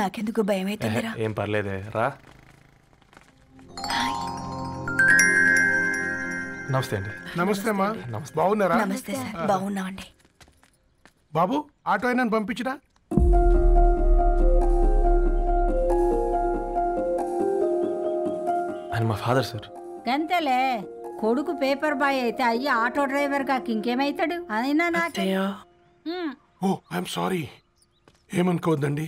నాకెందుకు భయం అవుతుందిరా. ఏం పర్లేదే రా. నమస్తే అండి. నమస్తే అమ్మా. బాగున్నారా? నమస్తే సార్, బాగున్నామండి. బాబు ఆటో అయినా పంపించరా? ఆయన మా ఫాదర్ సార్. గంతేలే, కొడుకు పేపర్ బాయ్ అయితే అయ్యి ఆటో డ్రైవర్ కాక ఇంకేమైతాడు? అయినా నాకు ఓ ఐఎమ్ సారీ, ఏమనుకోవద్దండి.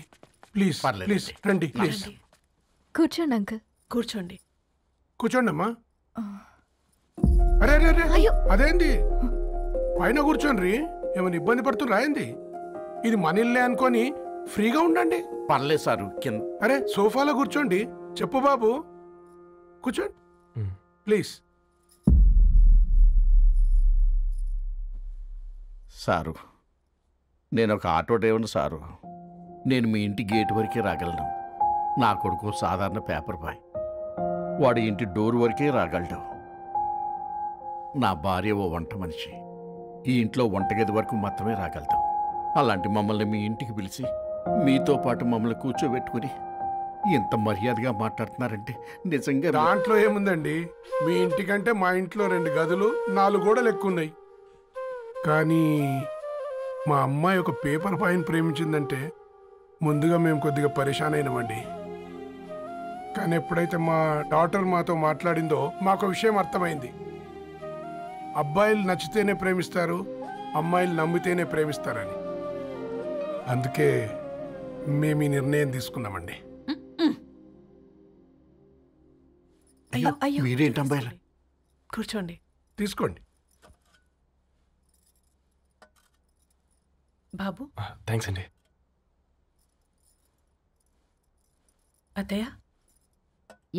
ప్లీజ్ ప్లీజ్ రండి, ప్లీజ్ కూర్చోండి అంకుల్. కూర్చోండి. కూర్చోండి అమ్మా. అరే అరే అరే, అదేంది పైన కూర్చోండి. ఏమైనా ఇబ్బంది పడుతున్నా ఏంది? ఇది మన ఇల్లే అనుకొని ఫ్రీగా ఉండండి. పర్లేదు సారు. అరే సోఫాలో కూర్చోండి. చెప్పు బాబు, కూర్చోండి ప్లీజ్. సారు, నేను ఒక ఆటో డ్రైవర్ని సారు. నేను మీ ఇంటి గేట్ వరకే రాగలను. నా కొడుకు సాధారణ పేపర్ బాయ్, వాడి ఇంటి డోర్ వరకే రాగలడు. నా భార్య ఓ వంట మనిషి, ఈ ఇంట్లో వంటగది వరకు మాత్రమే రాగలదు. అలాంటి మమ్మల్ని మీ ఇంటికి పిలిచి మీతో పాటు మమ్మల్ని కూర్చోబెట్టుకుని ఎంత మర్యాదగా మాట్లాడుతున్నారంటే నిజంగా. దాంట్లో ఏముందండి, మీ ఇంటికంటే మా ఇంట్లో 2 గదులు 4 గోడలు ఎక్కువ ఉన్నాయి. కానీ మా అమ్మాయి ఒక పేపర్ బాయ్ని ప్రేమించిందంటే ముందుగా మేము కొద్దిగా పరేషాన్ అయినామండి. కానీ ఎప్పుడైతే మా డాటర్ మాతో మాట్లాడిందో మాకు విషయం అర్థమైంది. అబ్బాయిలు నచ్చితేనే ప్రేమిస్తారు, అమ్మాయిలు నమ్మితేనే ప్రేమిస్తారని. అందుకే మేము ఈ నిర్ణయం తీసుకున్నామండి. మీరేంటి అమ్మాయిలు? కూర్చోండి. తీసుకోండి బాబు. థ్యాంక్స్ అండి. అత్తయ్య,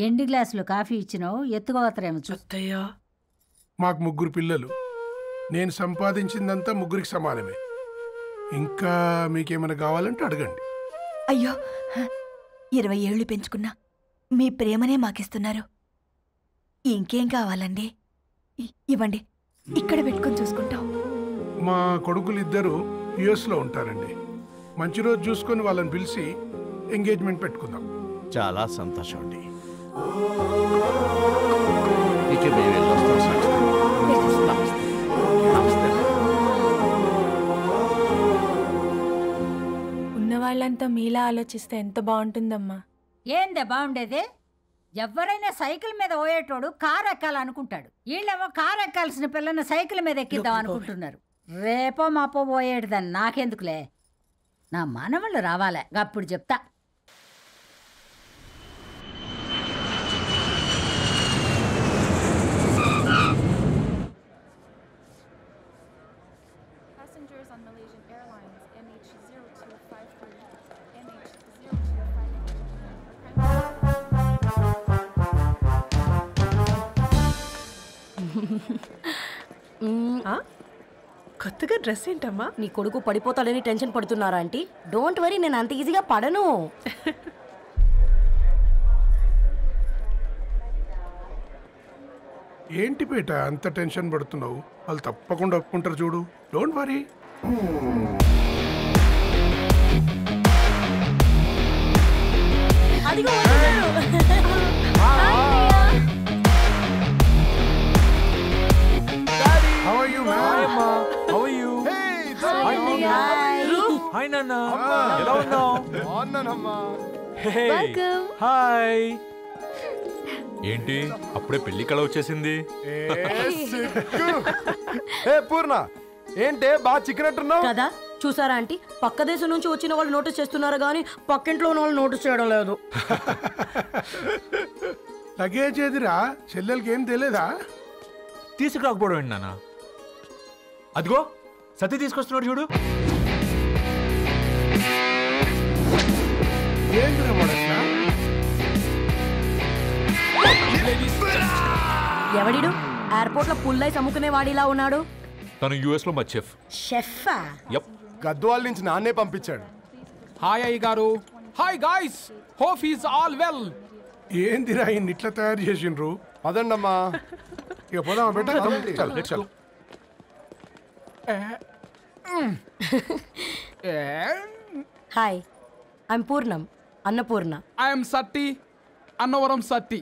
ఎండి గ్లాసులో కాఫీ ఇచ్చినావు, ఎత్తుకోవతరేమో చూ. అత్తయ్య, మాకు 3 పిల్లలు. నేను సంపాదించిందంతా 3కి సమానమే. ఇంకా మీకేమైనా కావాలంటే అడగండి. అయ్యో, 20 ఏళ్ళు పెంచుకున్నా మీ ప్రేమనే మాకిస్తున్నారు. ఇంకేం కావాలండి? ఇవ్వండి, ఇక్కడ పెట్టుకొని చూసుకుంటాం. మా కొడుకులు 2 యుఎస్లో ఉంటారండి. మంచి రోజు చూసుకొని వాళ్ళని పిలిచి ఎంగేజ్మెంట్ పెట్టుకుందాం. చాలా సంతోషం అండి. ఇక మేము వెళ్ళొస్తాం సార్. ఉన్నవాళ్ళంతా మీలా ఆలోచిస్తే ఎంత బాగుంటుందమ్మా. ఏందే బాగుండేది? ఎవరైనా సైకిల్ మీద పోయేటోడు కారు ఎక్కాలనుకుంటాడు. వీళ్ళేమో కారు ఎక్కాల్సిన పిల్లని సైకిల్ మీద ఎక్కిద్దాం అనుకుంటున్నారు. రేపో మాపో పోయేటిదని నాకెందుకులే, నా మనవాళ్ళు రావాలే, అప్పుడు చెప్తా. కొత్తగా డ్రెస్ ఏంటమ్మా? నీ కొడుకు పడిపోతాడని టెన్షన్ పడుతున్నారా ఆంటీ? డోంట్ వరీ, నేను అంత ఈజీగా పడను. ఏంటి పేట అంత టెన్షన్ పడుతున్నావు? వాళ్ళు తప్పకుండా ఒప్పుకుంటారు చూడు. Don't worry. అదిగో How are you, man? Hi, Ma. How are you? Hi. Hi, Nana. ఎలా ఉన్నావు? బాగున్నానమ్మా. వెల్కమ్. హాయ్. ఏంటి అప్పుడే పెళ్లి కళ వచ్చేసింది? పూర్ణ ఏంటే బాగా చిక్కినట్టున్నావు కదా. చూసారా ఆంటీ, పక్క దేశం నుంచి వచ్చిన వాళ్ళు నోటీస్ చేస్తున్నారు కానీ పక్కింట్లో ఉన్న వాళ్ళు నోటీస్ చేయడం లేదు. లగేజ్ ఏదిరా? చెల్లెలకి ఏం తెలియదా? తీసుకురాకపోవడం ఏంటి నాన్న? అదిగో సతీ తీసుకొస్తున్నాడు చూడు. ఏంటిరా వాడట్లా? ఎవడిడు ఎయిర్పోర్ట్ లో పుల్లై సముకునే వాడిలా ఉన్నాడు? తను యుఎస్ లో మా చెఫ్. షెఫా? యప్. గద్వాల నుంచి నాన్నే పంపించాడు. హాయ్ అయ్య గారు. Hi guys, hope is all well. ఏందిరా ఇన్ని ఇట్లా తయారు చేసిండ్రు? అదండమ్మా. ఇక పోదామా బెట? చల్. హాయ్, ఐమ్ పూర్ణం. అన్నపూర్ణ. ఐఎమ్ సత్తి, అన్నవరం సత్తి.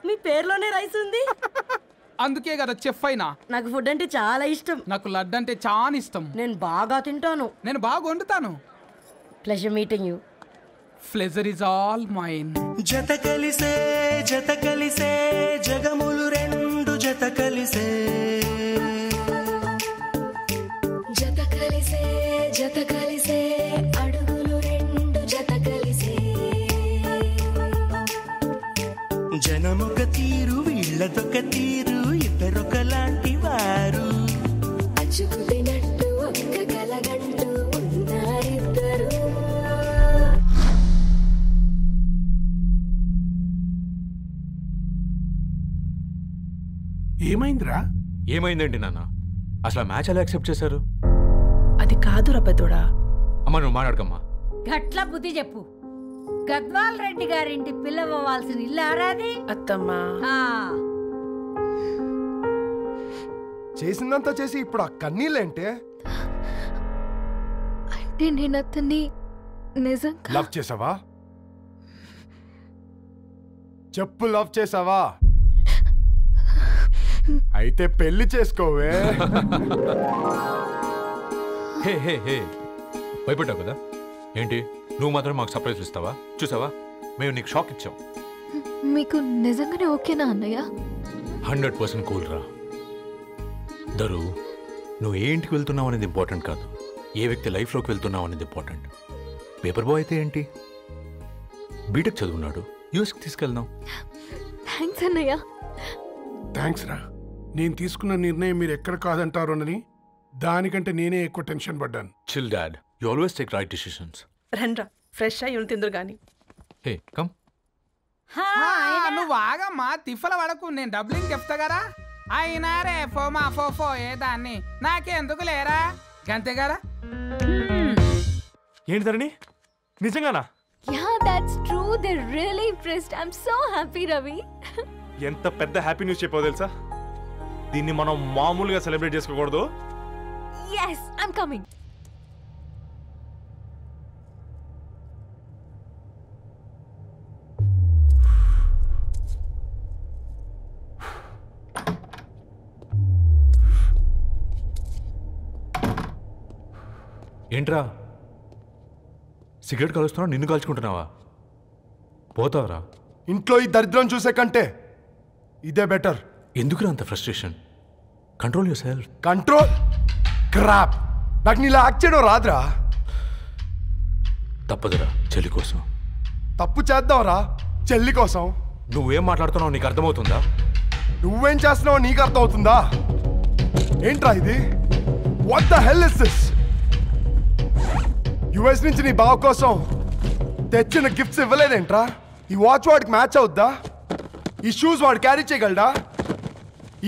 మీ పేరులోనే రైస్ ఉంది. అందుకే కదా చెఫ్ అయినా. నాకు ఫుడ్ అంటే చాలా ఇష్టం. నాకు లడ్డు అంటే చాలా ఇష్టం. నేను బాగా తింటాను. నేను బాగా వండుతాను. Pleasure meeting you. Pleasure is all mine. జత కలిసే జగములు రెండు జత కలిసే అడుగులు రెండు జత కలిసే జనమొక తీరు వీళ్ళదొక తీరు ఇద్దరొకలాంటి వారు అచ్చుకుతినట్టు ఒక్క కలగంటూ ఉన్నారిద్దరు. ఏమైందిరా? ఏమైందేంటి నాన్న? అసలు ఆ మ్యాచ్ ఎలా యాక్సెప్ట్ చేశారు? అది కాదు రబ్బతోడా. అమ్మ నువ్వు మాట్లాడకమ్మా. గట్ల బుద్ధి చెప్పు. గద్వాల్ రెడ్డి గారింటి పిల్లవ్వాల్సిన ఇల్లు ఆరాది. అత్తమ్మా చేసిందంతా చేసి ఇప్పుడు ఆ కన్నీళ్ళేంటే? అంటే నేను అతన్ని నిజంగా లవ్ చేసావా? చెప్పు, లవ్ చేసావా? అయితే పెళ్లి చేసుకోవే. హే హే హే భయపడ్డావు కదా ఏంటి? నువ్వు మాత్రం మాకు సర్ప్రైజ్ ఇస్తావా? చూసావా, మేము నీకు షాక్ ఇచ్చాం. మీకు నిజంగానే ఓకేనా అన్నయ్య? 100% కూల్ రా. దరు, నువ్వు ఏ ఇంటికి వెళ్తున్నావు అనేది ఇంపార్టెంట్ కాదు, ఏ వ్యక్తి లైఫ్లోకి వెళ్తున్నావు అనేది ఇంపార్టెంట్. పేపర్ బాయ్ అయితే ఏంటి, బీటెక్ చదువున్నాడు, యూఎస్కి తీసుకెళ్దాం. థ్యాంక్స్ అన్నయ్య. థ్యాంక్స్ రా. నేను తీసుకున్న నిర్ణయం మీరు ఎక్కడ కాదంటారోనని దానికంటే నేనే ఎక్కువ టెన్షన్ పడ్డాను. Chill dad, you always take right decisions. రండ్రా ఫ్రెష్ అయ్యి తిందురు గాని. Hey come. నువ్వు ఆగమ్మా, తిఫల పడకు, నేను డబ్లింగ్ చెప్తా కదా. అయినా రే ఫోమా ఫోఫో ఏ దాన్ని నాకెందుకు లేరా గంతే కదా. ఏంటి ధరణి, నిజంగానా? Yeah, that's true. They're really impressed. I'm so happy, Ravi. ఎంత పెద్ద హ్యాపీ న్యూస్ చెప్పావు తెలుసా? దీన్ని మనం మామూలుగా సెలబ్రేట్ చేసుకోకూడదు. Yes, I'm coming. ఏంట్రా సిగరెట్ కాలుస్తున్నావు, నిన్ను కాల్చుకుంటున్నావా? పోతావరా? ఇంట్లో ఈ దరిద్రం చూసే కంటే ఇదే బెటర్. ఎందుకురా అంత frustration? Control your self. Control crap. నాకు నీలా యాక్ట్ చేయడం రాదురా. తప్పదురా, చెల్లి కోసం. తప్పు చేద్దాంరా, చెల్లి కోసం. నువ్వేం మాట్లాడుతున్నావు నీకు అర్థమవుతుందా? నువ్వేం చేస్తున్నావో నీకు అర్థమవుతుందా? ఏంట్రా ఇది? What the hell is this? US నుంచి నీ బావ కోసం తెచ్చిన గిఫ్ట్స్ ఇవ్వలేదేంట్రా? ఈ వాచ్ వాడికి మ్యాచ్ అవుద్దా? ఈ షూస్ వాడు క్యారీ చేయగలడా?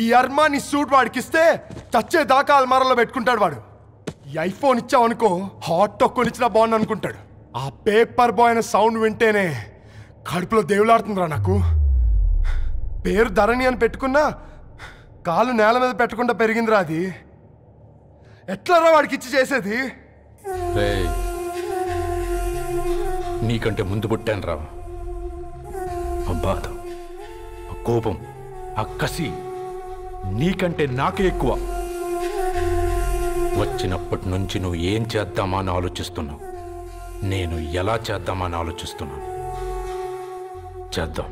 ఈ అర్మాని సూట్ వాడికి ఇస్తే చచ్చే దాకా అల్మారాలో పెట్టుకుంటాడు వాడు. ఈ ఐఫోన్ ఇచ్చావనుకో హాట్ టాక్ కొనిచ్చినా బాగుంది అనుకుంటాడు. ఆ పేపర్ బాయ్ అనే సౌండ్ వింటేనే కడుపులో దేవులాడుతుందిరా నాకు. పేరు ధరణి అని పెట్టుకున్నా కాలు నేల మీద పెట్టకుండా పెరిగిందిరా అది. ఎట్లరా వాడికి ఇచ్చి చేసేది? నీకంటే ముందు పుట్టాను రా. ఆ బాధ, ఆ కోపం, ఆ కసి నీకంటే నాకే ఎక్కువ. వచ్చినప్పటి నుంచి నువ్వు ఏం చేద్దామా అని ఆలోచిస్తున్నావు, నేను ఎలా చేద్దామా అని ఆలోచిస్తున్నాను. చేద్దాం,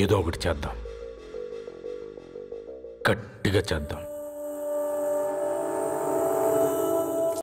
ఏదో ఒకటి చేద్దాం, గట్టిగా చేద్దాం.